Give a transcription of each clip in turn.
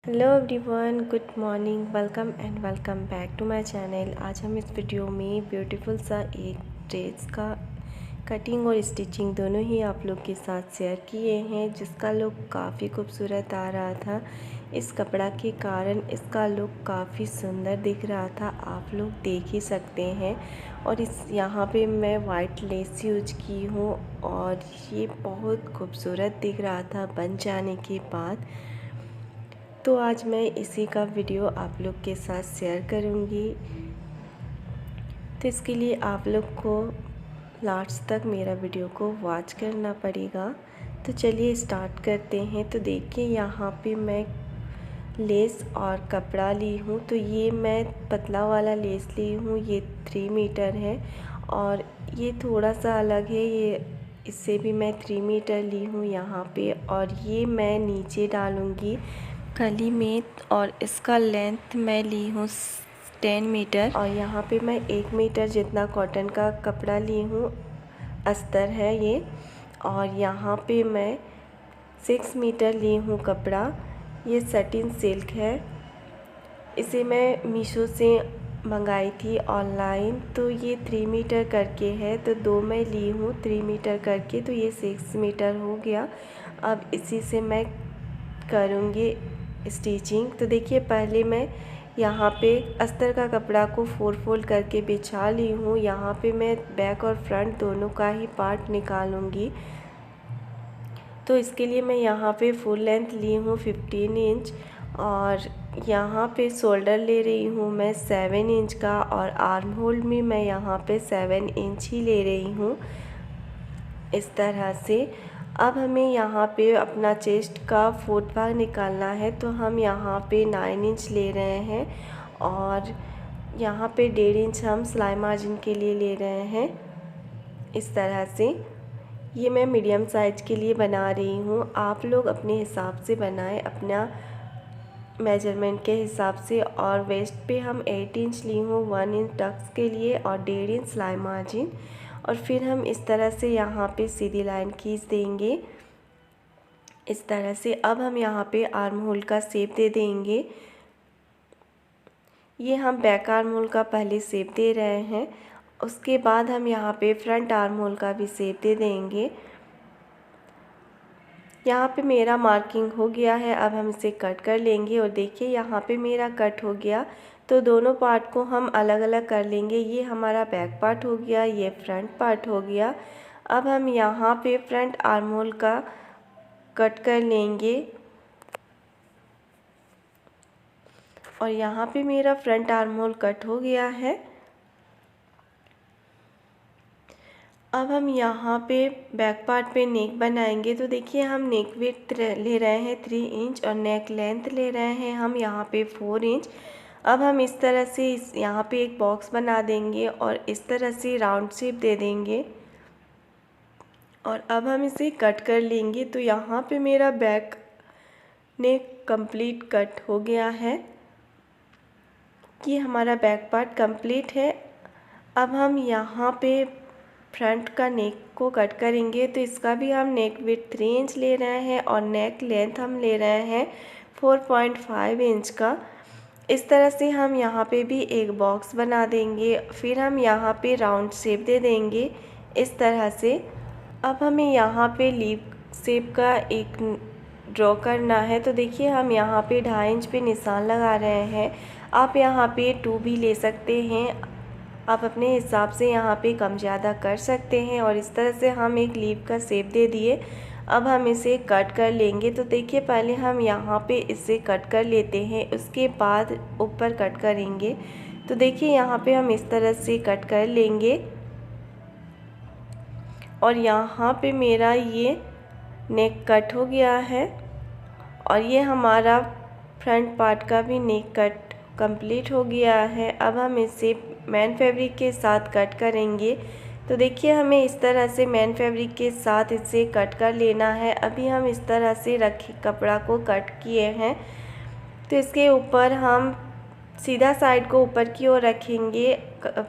Hello everyone, good morning, welcome back to my channel. आज हम इस वीडियो में ब्यूटीफुल सा एक ड्रेस का कटिंग और स्टिचिंग दोनों ही आप लोग के साथ शेयर किए हैं, जिसका लुक काफ़ी खूबसूरत आ रहा था। इस कपड़ा के कारण इसका लुक काफ़ी सुंदर दिख रहा था, आप लोग देख ही सकते हैं। और इस यहाँ पे मैं वाइट लेस यूज की हूँ और ये बहुत खूबसूरत दिख रहा था बन जाने के बाद। तो आज मैं इसी का वीडियो आप लोग के साथ शेयर करूंगी। तो इसके लिए आप लोग को लास्ट तक मेरा वीडियो को वॉच करना पड़ेगा। तो चलिए स्टार्ट करते हैं। तो देखिए यहाँ पे मैं लेस और कपड़ा ली हूँ। तो ये मैं पतला वाला लेस ली हूँ, ये 3 मीटर है और ये थोड़ा सा अलग है, ये इससे भी मैं 3 मीटर ली हूँ यहाँ पे। और ये मैं नीचे डालूँगी कली में और इसका लेंथ मैं ली हूँ 10 मीटर। और यहाँ पे मैं 1 मीटर जितना कॉटन का कपड़ा ली हूँ, अस्तर है ये। और यहाँ पे मैं 6 मीटर ली हूँ कपड़ा, ये सटिन सिल्क है। इसे मैं मीशो से मंगाई थी ऑनलाइन। तो ये 3 मीटर करके है, तो 2 मैं ली हूँ 3 मीटर करके, तो ये 6 मीटर हो गया। अब इसी से मैं करूँगी स्टिचिंग। तो देखिए पहले मैं यहाँ पे अस्तर का कपड़ा को 4 फोल्ड करके बिछा ली हूँ। यहाँ पे मैं बैक और फ्रंट दोनों का ही पार्ट निकालूंगी। तो इसके लिए मैं यहाँ पे फुल लेंथ ली हूँ 15 इंच और यहाँ पे शोल्डर ले रही हूँ मैं 7 इंच का और आर्म होल में मैं यहाँ पे 7 इंच ही ले रही हूँ, इस तरह से। अब हमें यहाँ पे अपना चेस्ट का 4th भाग निकालना है, तो हम यहाँ पे 9 इंच ले रहे हैं और यहाँ पे 1.5 इंच हम सिलाई मार्जिन के लिए ले रहे हैं, इस तरह से। ये मैं मीडियम साइज के लिए बना रही हूँ, आप लोग अपने हिसाब से बनाएं, अपना मेजरमेंट के हिसाब से। और वेस्ट पे हम 8 इंच ली हूँ 1 इंच टक्स के लिए और 1.5 इंच सिलाई मार्जिन। और फिर हम इस तरह से यहाँ पे सीधी लाइन खींच देंगे, इस तरह से। अब हम यहाँ पे आर्म होल का शेप दे देंगे। ये हम बैक आर्म होल का पहले शेप दे रहे हैं, उसके बाद हम यहाँ पे फ्रंट आर्म होल का भी शेप दे देंगे। यहाँ पे मेरा मार्किंग हो गया है, अब हम इसे कट कर लेंगे। और देखिए यहाँ पे मेरा कट हो गया, तो दोनों पार्ट को हम अलग अलग कर लेंगे। ये हमारा बैक पार्ट हो गया, ये फ्रंट पार्ट हो गया। अब हम यहाँ पे फ्रंट आर्म होल का कट कर लेंगे और यहाँ पे मेरा फ्रंट आर्म होल कट हो गया है। अब हम यहाँ पे बैक पार्ट पे नेक बनाएंगे। तो देखिए हम नेक विड्थ ले रहे हैं 3 इंच और नेक लेंथ ले रहे हैं हम यहाँ पे 4 इंच। अब हम इस तरह से यहाँ पे एक बॉक्स बना देंगे और इस तरह से राउंड शेप दे देंगे और अब हम इसे कट कर लेंगे। तो यहाँ पे मेरा बैक नेक कंप्लीट कट हो गया है, ये हमारा बैक पार्ट कंप्लीट है। अब हम यहाँ पे फ्रंट का नेक को कट करेंगे। तो इसका भी हम नेक विड्थ 3 इंच ले रहे हैं और नेक लेंथ हम ले रहे हैं 4.5 इंच का। इस तरह से हम यहाँ पे भी एक बॉक्स बना देंगे, फिर हम यहाँ पे राउंड शेप दे देंगे, इस तरह से। अब हमें यहाँ पे लीफ शेप का एक ड्रॉ करना है। तो देखिए हम यहाँ पे 2.5 इंच पे निशान लगा रहे हैं, आप यहाँ पे 2 भी ले सकते हैं, आप अपने हिसाब से यहाँ पे कम ज़्यादा कर सकते हैं। और इस तरह से हम एक लीफ का शेप दे दिए। अब हम इसे कट कर लेंगे। तो देखिए पहले हम यहाँ पे इसे कट कर लेते हैं, उसके बाद ऊपर कट करेंगे। तो देखिए यहाँ पे हम इस तरह से कट कर लेंगे और यहाँ पे मेरा ये नेक कट हो गया है और ये हमारा फ्रंट पार्ट का भी नेक कट कंप्लीट हो गया है। अब हम इसे मैन फैब्रिक के साथ कट करेंगे। तो देखिए हमें इस तरह से मैन फैब्रिक के साथ इसे कट कर लेना है। अभी हम इस तरह से रखे कपड़ा को कट किए हैं, तो इसके ऊपर हम सीधा साइड को ऊपर की ओर रखेंगे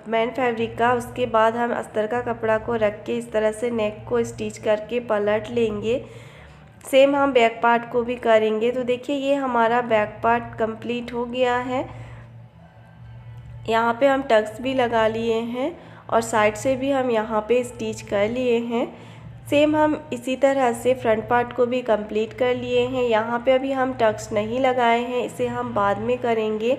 मैन फैब्रिक का। उसके बाद हम अस्तर का कपड़ा को रख के इस तरह से नेक को स्टिच करके पलट लेंगे सेम हम बैक पार्ट को भी करेंगे। तो देखिए ये हमारा बैक पार्ट कंप्लीट हो गया है। यहाँ पे हम टक्स भी लगा लिए हैं और साइड से भी हम यहाँ पे स्टिच कर लिए हैं। सेम हम इसी तरह से फ्रंट पार्ट को भी कंप्लीट कर लिए हैं। यहाँ पे अभी हम टक्स नहीं लगाए हैं, इसे हम बाद में करेंगे।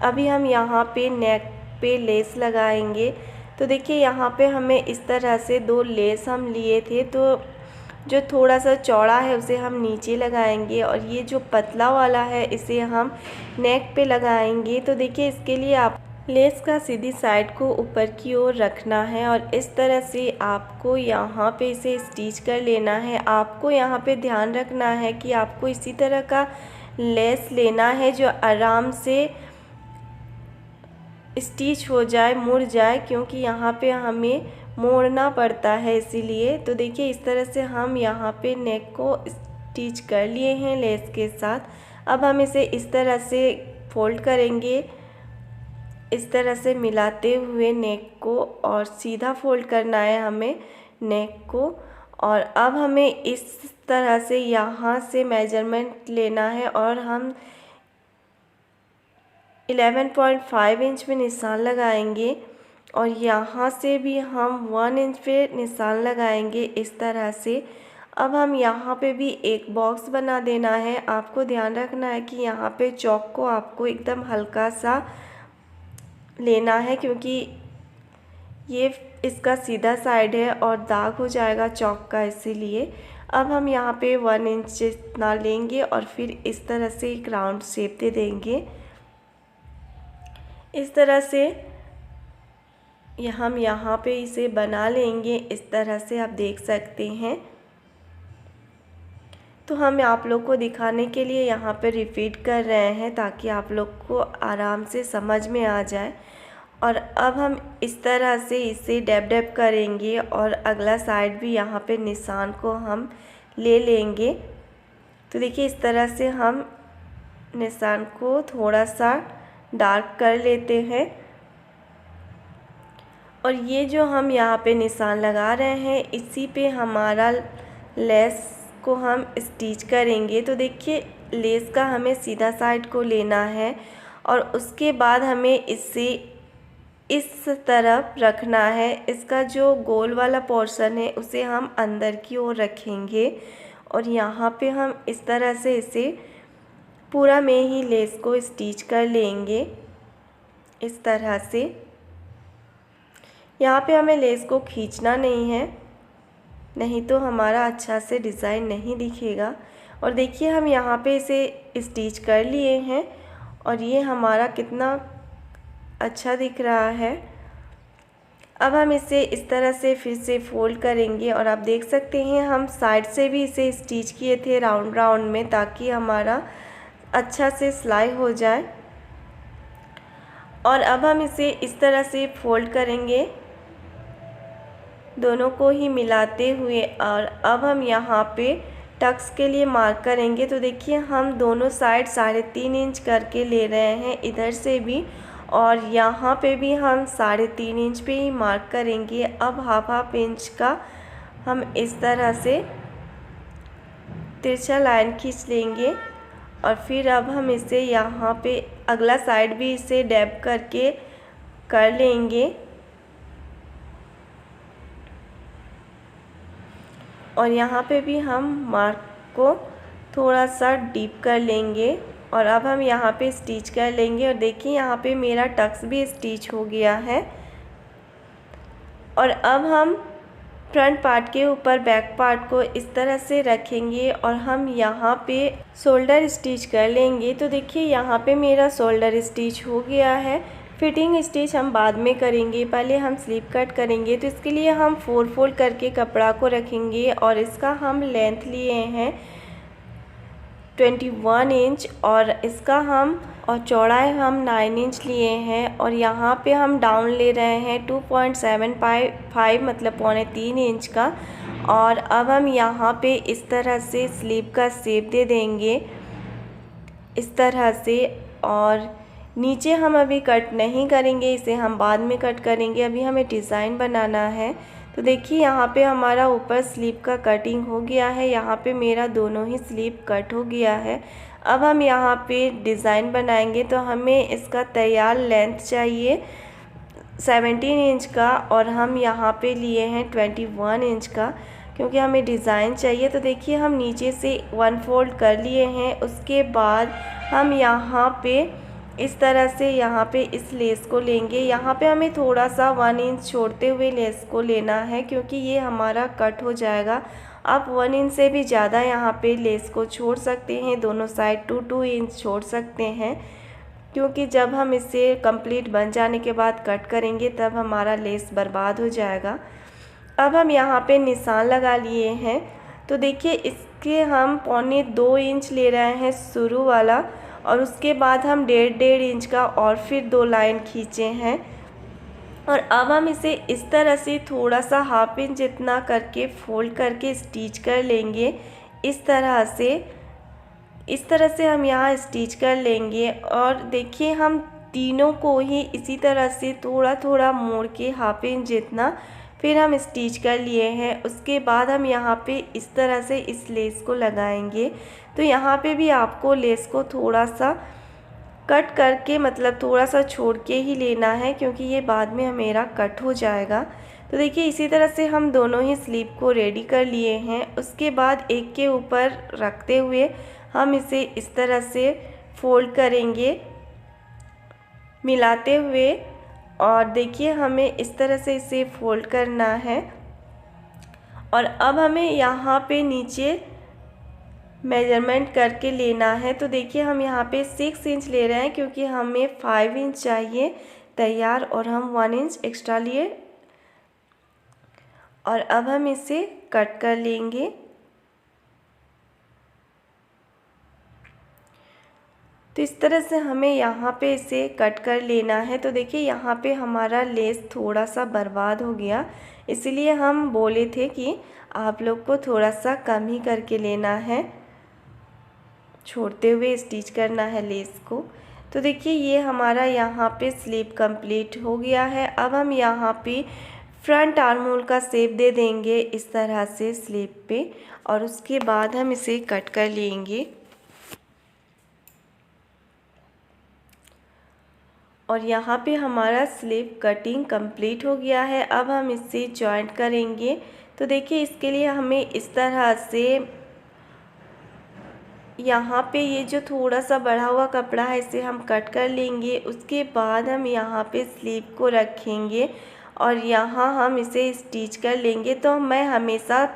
अभी हम यहाँ पे नेक पे लेस लगाएंगे। तो देखिए यहाँ पे हमें इस तरह से 2 लेस हम लिए थे, तो जो थोड़ा सा चौड़ा है उसे हम नीचे लगाएंगे और ये जो पतला वाला है इसे हम नेक पे लगाएंगे। तो देखिए इसके लिए आप लेस का सीधी साइड को ऊपर की ओर रखना है और इस तरह से आपको यहाँ पे इसे स्टिच कर लेना है। आपको यहाँ पे ध्यान रखना है कि आपको इसी तरह का लेस लेना है जो आराम से स्टिच हो जाए, मुड़ जाए, क्योंकि यहाँ पे हमें मोड़ना पड़ता है इसीलिए। तो देखिए इस तरह से हम यहाँ पे नेक को स्टिच कर लिए हैं लेस के साथ। अब हम इसे इस तरह से फोल्ड करेंगे, इस तरह से मिलाते हुए नेक को, और सीधा फोल्ड करना है हमें नेक को। और अब हमें इस तरह से यहाँ से मेजरमेंट लेना है और हम 11.5 इंच में निशान लगाएंगे और यहाँ से भी हम 1 इंच पे निशान लगाएंगे इस तरह से। अब हम यहाँ पे भी एक बॉक्स बना देना है। आपको ध्यान रखना है कि यहाँ पे चौक को आपको एकदम हल्का सा लेना है, क्योंकि ये इसका सीधा साइड है और दाग हो जाएगा चौक का, इसीलिए। अब हम यहाँ पे 1 इंच जितना लेंगे और फिर इस तरह से एक राउंड शेप दे देंगे। इस तरह से हम यहाँ पे इसे बना लेंगे। इस तरह से आप देख सकते हैं। तो हम आप लोग को दिखाने के लिए यहाँ पे रिपीट कर रहे हैं ताकि आप लोग को आराम से समझ में आ जाए। और अब हम इस तरह से इसे डैब करेंगे और अगला साइड भी यहाँ पे निशान को हम ले लेंगे। तो देखिए इस तरह से हम निशान को थोड़ा सा डार्क कर लेते हैं और ये जो हम यहाँ पे निशान लगा रहे हैं इसी पे हमारा लेस को हम स्टिच करेंगे। तो देखिए लेस का हमें सीधा साइड को लेना है और उसके बाद हमें इसे इस तरफ रखना है। इसका जो गोल वाला पोर्शन है उसे हम अंदर की ओर रखेंगे और यहाँ पे हम इस तरह से इसे पूरा में ही लेस को स्टिच कर लेंगे इस तरह से। यहाँ पे हमें लेस को खींचना नहीं है, नहीं तो हमारा अच्छा से डिज़ाइन नहीं दिखेगा। और देखिए हम यहाँ पे इसे स्टिच कर लिए हैं और ये हमारा कितना अच्छा दिख रहा है। अब हम इसे इस तरह से फिर से फोल्ड करेंगे और आप देख सकते हैं हम साइड से भी इसे स्टिच किए थे राउंड में, ताकि हमारा अच्छा से सिलाई हो जाए। और अब हम इसे इस तरह से फोल्ड करेंगे दोनों को ही मिलाते हुए। और अब हम यहाँ पे टक्स के लिए मार्क करेंगे। तो देखिए हम दोनों साइड 3.5 इंच करके ले रहे हैं, इधर से भी और यहाँ पे भी हम 3.5 इंच पे ही मार्क करेंगे। अब हाफ इंच का हम इस तरह से तिरछा लाइन खींच लेंगे और फिर अब हम इसे यहाँ पे अगला साइड भी इसे डैब करके कर लेंगे और यहाँ पे भी हम मार्क को थोड़ा सा डीप कर लेंगे और अब हम यहाँ पे स्टिच कर लेंगे। और देखिए यहाँ पे मेरा टक्स भी स्टिच हो गया है। और अब हम फ्रंट पार्ट के ऊपर बैक पार्ट को इस तरह से रखेंगे और हम यहाँ पे शोल्डर स्टिच कर लेंगे। तो देखिए यहाँ पे मेरा शोल्डर स्टिच हो गया है। फिटिंग स्टिच हम बाद में करेंगे, पहले हम स्लीव कट करेंगे। तो इसके लिए हम 4 फोल्ड करके कपड़ा को रखेंगे और इसका हम लेंथ लिए हैं 21 इंच और इसका हम और चौड़ाई हम 9 इंच लिए हैं। और यहाँ पे हम डाउन ले रहे हैं 2.75 मतलब 3.25 इंच का। और अब हम यहाँ पे इस तरह से स्लीव का शेप दे देंगे इस तरह से। और नीचे हम अभी कट नहीं करेंगे, इसे हम बाद में कट करेंगे, अभी हमें डिज़ाइन बनाना है। तो देखिए यहाँ पे हमारा ऊपर स्लीव का कटिंग हो गया है। यहाँ पे मेरा दोनों ही स्लीव कट हो गया है। अब हम यहाँ पे डिज़ाइन बनाएंगे, तो हमें इसका तैयार लेंथ चाहिए 17 इंच का और हम यहाँ पे लिए हैं 21 इंच का, क्योंकि हमें डिज़ाइन चाहिए। तो देखिए हम नीचे से 1 फोल्ड कर लिए हैं। उसके बाद हम यहाँ पे इस तरह से यहाँ पे इस लेस को लेंगे। यहाँ पे हमें थोड़ा सा 1 इंच छोड़ते हुए लेस को लेना है, क्योंकि ये हमारा कट हो जाएगा। आप 1 इंच से भी ज़्यादा यहाँ पे लेस को छोड़ सकते हैं, दोनों साइड 2 इंच छोड़ सकते हैं, क्योंकि जब हम इसे कंप्लीट बन जाने के बाद कट करेंगे तब हमारा लेस बर्बाद हो जाएगा। अब हम यहाँ पे निशान लगा लिए हैं। तो देखिए इसके हम 1.25 इंच ले रहे हैं शुरू वाला, और उसके बाद हम 1.5 इंच का और फिर 2 लाइन खींचे हैं। और अब हम इसे इस तरह से थोड़ा सा 1/2 इंच जितना करके फोल्ड करके स्टिच कर लेंगे। इस तरह से हम यहाँ स्टिच कर लेंगे। और देखिए हम तीनों को ही इसी तरह से थोड़ा थोड़ा मोड़ के 1/2 इंच जितना फिर हम स्टिच कर लिए हैं। उसके बाद हम यहाँ पे इस तरह से इस लेस को लगाएंगे। तो यहाँ पे भी आपको लेस को थोड़ा सा कट करके, मतलब थोड़ा सा छोड़ के ही लेना है, क्योंकि ये बाद में मेरा कट हो जाएगा। तो देखिए इसी तरह से हम दोनों ही स्लीव को रेडी कर लिए हैं। उसके बाद एक के ऊपर रखते हुए हम इसे इस तरह से फोल्ड करेंगे मिलाते हुए। और देखिए हमें इस तरह से इसे फोल्ड करना है। और अब हमें यहाँ पे नीचे मेजरमेंट करके लेना है। तो देखिए हम यहाँ पे 6 इंच ले रहे हैं, क्योंकि हमें 5 इंच चाहिए तैयार, और हम 1 इंच एक्स्ट्रा लिए। और अब हम इसे कट कर लेंगे। तो इस तरह से हमें यहाँ पे इसे कट कर लेना है। तो देखिए यहाँ पे हमारा लेस थोड़ा सा बर्बाद हो गया, इसलिए हम बोले थे कि आप लोग को थोड़ा सा कम ही करके लेना है, छोड़ते हुए स्टिच करना है लेस को। तो देखिए ये हमारा यहाँ पे स्लीव कंप्लीट हो गया है। अब हम यहाँ पे फ्रंट आर्म होल का शेप दे देंगे इस तरह से स्लीव पे, और उसके बाद हम इसे कट कर लेंगे। और यहाँ पे हमारा स्लीव कटिंग कंप्लीट हो गया है। अब हम इसे जॉइंट करेंगे। तो देखिए इसके लिए हमें इस तरह से यहाँ पे ये जो थोड़ा सा बढ़ा हुआ कपड़ा है इसे हम कट कर लेंगे। उसके बाद हम यहाँ पे स्लीव को रखेंगे और यहाँ हम इसे स्टिच कर लेंगे। तो मैं हमेशा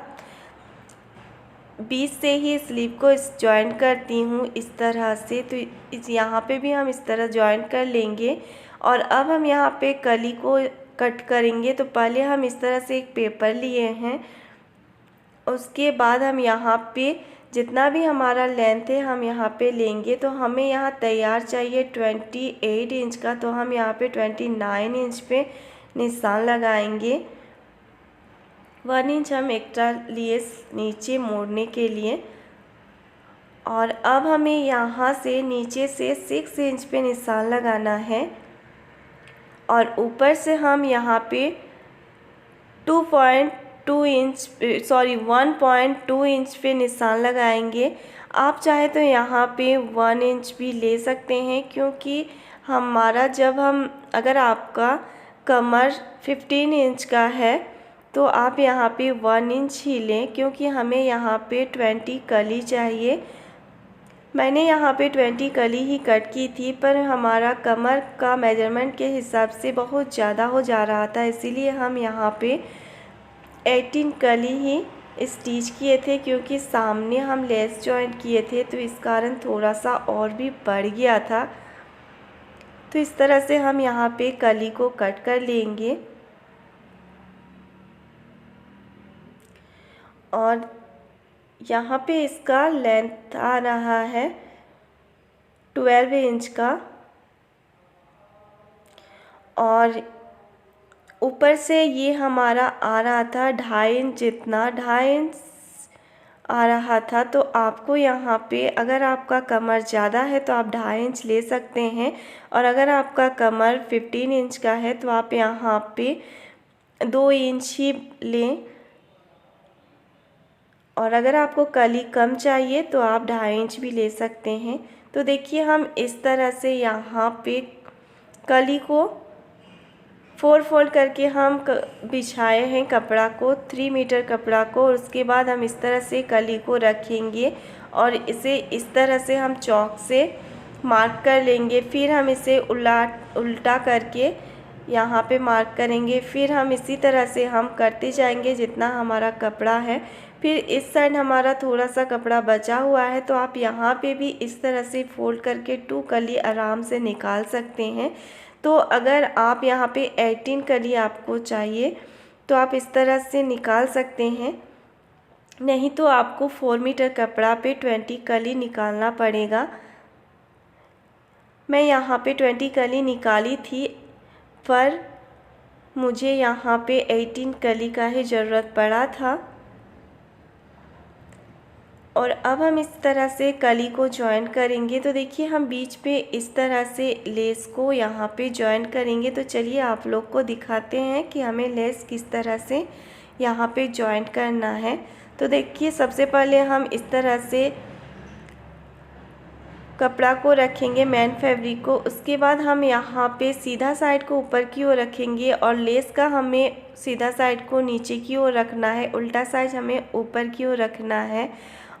बीच से ही स्लीव को जॉइंट करती हूँ इस तरह से। तो इस यहाँ पे भी हम इस तरह जॉइंट कर लेंगे। और अब हम यहाँ पे कली को कट करेंगे। तो पहले हम इस तरह से एक पेपर लिए हैं, उसके बाद हम यहाँ पे जितना भी हमारा लेंथ है हम यहाँ पे लेंगे। तो हमें यहाँ तैयार चाहिए 28 इंच का, तो हम यहाँ पे 29 इंच पे निशान लगाएंगे। 1 इंच हम एक्स्ट्रा लिए नीचे मोड़ने के लिए। और अब हमें यहाँ से नीचे से 6 इंच पे निशान लगाना है, और ऊपर से हम यहाँ पे 1.2 इंच पे निशान लगाएंगे। आप चाहे तो यहाँ पे 1 इंच भी ले सकते हैं, क्योंकि हमारा अगर आपका कमर 15 इंच का है तो आप यहाँ पे 1 इंच ही लें, क्योंकि हमें यहाँ पे 20 कली चाहिए। मैंने यहाँ पे 20 कली ही कट की थी, पर हमारा कमर का मेजरमेंट के हिसाब से बहुत ज़्यादा हो जा रहा था, इसीलिए हम यहाँ पे 18 कली ही स्टिच किए थे, क्योंकि सामने हम लेस जॉइंट किए थे तो इस कारण थोड़ा सा और भी बढ़ गया था। तो इस तरह से हम यहाँ पे कली को कट कर लेंगे। और यहाँ पे इसका लेंथ आ रहा है 12 इंच का, और ऊपर से ये हमारा आ रहा था 2.5 इंच जितना, 2.5 इंच आ रहा था। तो आपको यहाँ पे अगर आपका कमर ज़्यादा है तो आप 2.5 इंच ले सकते हैं, और अगर आपका कमर 15 इंच का है तो आप यहाँ पे 2 इंच ही लें, और अगर आपको कली कम चाहिए तो आप 2.5 इंच भी ले सकते हैं। तो देखिए हम इस तरह से यहाँ पे कली को 4 फोल्ड करके हम बिछाए हैं कपड़ा को, 3 मीटर कपड़ा को। और उसके बाद हम इस तरह से कली को रखेंगे और इसे इस तरह से हम चॉक से मार्क कर लेंगे। फिर हम इसे उल्टा करके यहाँ पे मार्क करेंगे। फिर हम इसी तरह से हम करते जाएंगे जितना हमारा कपड़ा है। फिर इस साइड हमारा थोड़ा सा कपड़ा बचा हुआ है, तो आप यहाँ पे भी इस तरह से फोल्ड करके 2 कली आराम से निकाल सकते हैं। तो अगर आप यहाँ पे 18 कली आपको चाहिए तो आप इस तरह से निकाल सकते हैं, नहीं तो आपको 4 मीटर कपड़ा पे 20 कली निकालना पड़ेगा। मैं यहाँ पे 20 कली निकाली थी, पर मुझे यहाँ पे 18 कली का ही ज़रूरत पड़ा था। और अब हम इस तरह से कली को जॉइन करेंगे। तो देखिए हम बीच पे इस तरह से लेस को यहाँ पे जॉइन करेंगे। तो चलिए आप लोग को दिखाते हैं कि हमें लेस किस तरह से यहाँ पे जॉइन करना है। तो देखिए सबसे पहले हम इस तरह से कपड़ा को रखेंगे, मेन फैब्रिक को। उसके बाद हम यहाँ पे सीधा साइड को ऊपर की ओर रखेंगे और लेस का हमें सीधा साइड को नीचे की ओर रखना है, उल्टा साइड हमें ऊपर की ओर रखना है।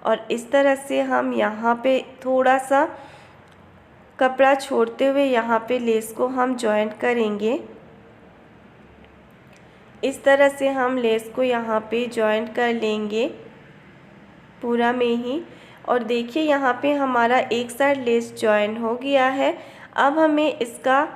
और इस तरह से हम यहाँ पे थोड़ा सा कपड़ा छोड़ते हुए यहाँ पे लेस को हम जॉइन करेंगे। इस तरह से हम लेस को यहाँ पे जॉइन कर लेंगे पूरा में ही। और देखिए यहाँ पे हमारा एक साइड लेस जॉइन हो गया है। अब हमें इसका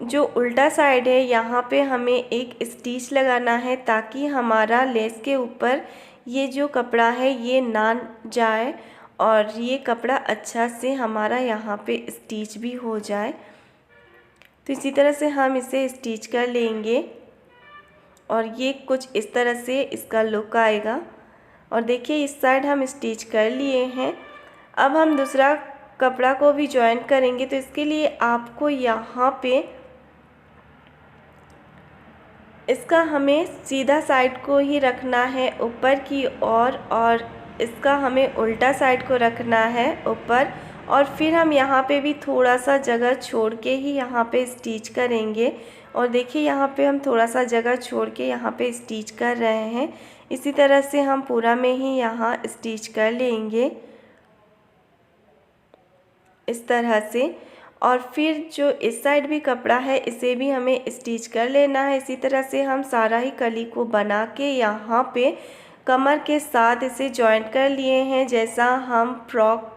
जो उल्टा साइड है यहाँ पे हमें एक स्टिच लगाना है, ताकि हमारा लेस के ऊपर ये जो कपड़ा है ये ना जाए और ये कपड़ा अच्छा से हमारा यहाँ पे स्टिच भी हो जाए। तो इसी तरह से हम इसे स्टिच कर लेंगे और ये कुछ इस तरह से इसका लुक आएगा। और देखिए इस साइड हम स्टिच कर लिए हैं। अब हम दूसरा कपड़ा को भी जॉइन करेंगे। तो इसके लिए आपको यहाँ पे इसका हमें सीधा साइड को ही रखना है ऊपर की ओर, और इसका हमें उल्टा साइड को रखना है ऊपर। और फिर हम यहाँ पे भी थोड़ा सा जगह छोड़ के ही यहाँ पे स्टिच करेंगे। और देखिए यहाँ पे हम थोड़ा सा जगह छोड़ के यहाँ पे स्टिच कर रहे हैं। इसी तरह से हम पूरा में ही यहाँ स्टिच कर लेंगे इस तरह से। और फिर जो इस साइड भी कपड़ा है इसे भी हमें स्टिच कर लेना है। इसी तरह से हम सारा ही कली को बना के यहाँ पे कमर के साथ इसे जॉइंट कर लिए हैं, जैसा हम फ्रॉक,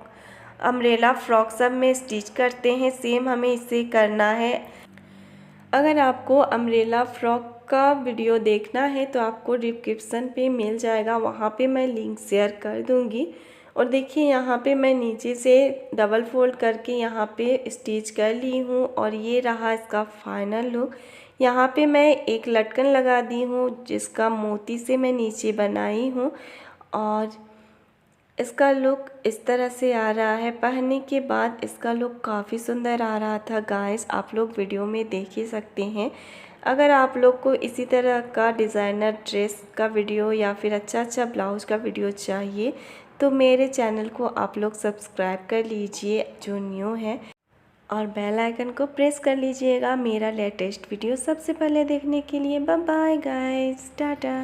अम्ब्रेला फ्रॉक सब में स्टिच करते हैं, सेम हमें इसे करना है। अगर आपको अम्ब्रेला फ्रॉक का वीडियो देखना है तो आपको डिस्क्रिप्शन पे मिल जाएगा, वहाँ पे मैं लिंक शेयर कर दूँगी। और देखिए यहाँ पे मैं नीचे से डबल फोल्ड करके यहाँ पे स्टिच कर ली हूँ और ये रहा इसका फाइनल लुक। यहाँ पे मैं एक लटकन लगा दी हूँ जिसका मोती से मैं नीचे बनाई हूँ और इसका लुक इस तरह से आ रहा है। पहनने के बाद इसका लुक काफ़ी सुंदर आ रहा था गाइस, आप लोग वीडियो में देख ही सकते हैं। अगर आप लोग को इसी तरह का डिज़ाइनर ड्रेस का वीडियो या फिर अच्छा ब्लाउज़ का वीडियो चाहिए तो मेरे चैनल को आप लोग सब्सक्राइब कर लीजिए जो न्यू है, और बेल आइकन को प्रेस कर लीजिएगा मेरा लेटेस्ट वीडियो सबसे पहले देखने के लिए। Bye bye guys, Tata.